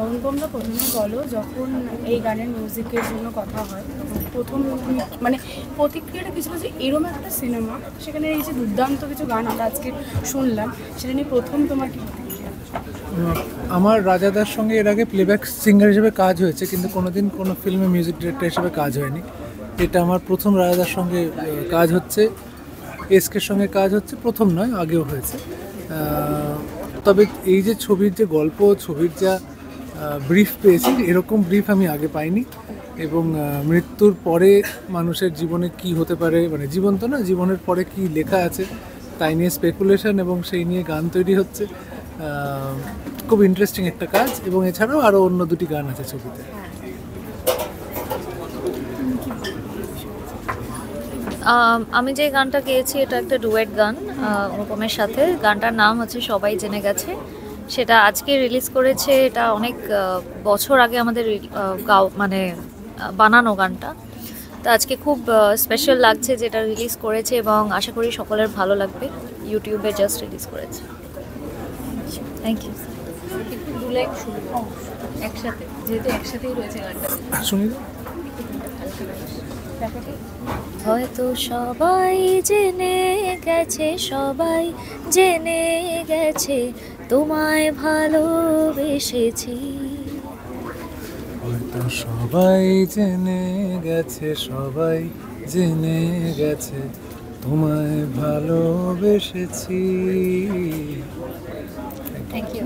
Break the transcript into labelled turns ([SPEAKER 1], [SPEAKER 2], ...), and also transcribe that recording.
[SPEAKER 1] অনুপমদা প্রথমে বলো, যখন এই গানের মিউজিকের জন্য কথা হয় তখন প্রথম মানে প্রতিক্রিয়াটা কিছু যে এরম একটা সিনেমা, সেখানে এই যে দুর্দান্ত কিছু গান আমরা আজকে শুনলাম, সেটা নিয়ে প্রথম তোমার কি প্রতিক্রিয়া?
[SPEAKER 2] আমার রাজাদার সঙ্গে এর আগে প্লেব্যাক সিঙ্গার হিসেবে কাজ হয়েছে, কিন্তু কোনোদিন কোনো ফিল্মে মিউজিক ডিরেক্টর হিসেবে কাজ হয়নি। এটা আমার প্রথম রাজাদার সঙ্গে কাজ হচ্ছে। এসকের সঙ্গে কাজ হচ্ছে, প্রথম নয়, আগেও হয়েছে। তবে এই যে ছবির যে গল্প, ছবির যা ব্রিফ পেয়েছি, এরকম ব্রিফ আমি আগে পাইনি। এবং মৃত্যুর পরে মানুষের জীবনে কি হতে পারে, মানে জীবন তো না, জীবনের পরে কি লেখা আছে তাই নিয়ে স্পেকুলেশন এবং সেই নিয়ে গান তৈরি হচ্ছে। খুব ইন্টারেস্টিং একটা কাজ, এবং এছাড়াও আরও অন্য দুটি গান আছে ছবিতে।
[SPEAKER 3] আমি যে গানটা গেয়েছি এটা একটা ডুয়েট গান অনুপমের সাথে। গানটার নাম হচ্ছে সবাই জেনে গেছে। সেটা আজকে রিলিজ করেছে। এটা অনেক বছর আগে আমাদের বানানো গানটা। তো আজকে খুব স্পেশাল লাগছে যেটা রিলিজ করেছে, এবং আশা করি সকলের ভালো লাগবে। ইউটিউবে জাস্ট রিলিজ করেছে। Thank you.
[SPEAKER 4] একটু দু লাইন শুনবো একসাথে, যেহেতু একসাথেই রয়েছে গানটা।
[SPEAKER 2] শুনি।
[SPEAKER 3] হয়তো সবাই জেনে গেছে, সবাই জেনে গেছে তোমায় ভালোবেসেছি।
[SPEAKER 2] হয়তো সবাই জেনে গেছে, সবাই জেনে গেছে তোমায় ভালোবেসেছি।
[SPEAKER 3] Thank you.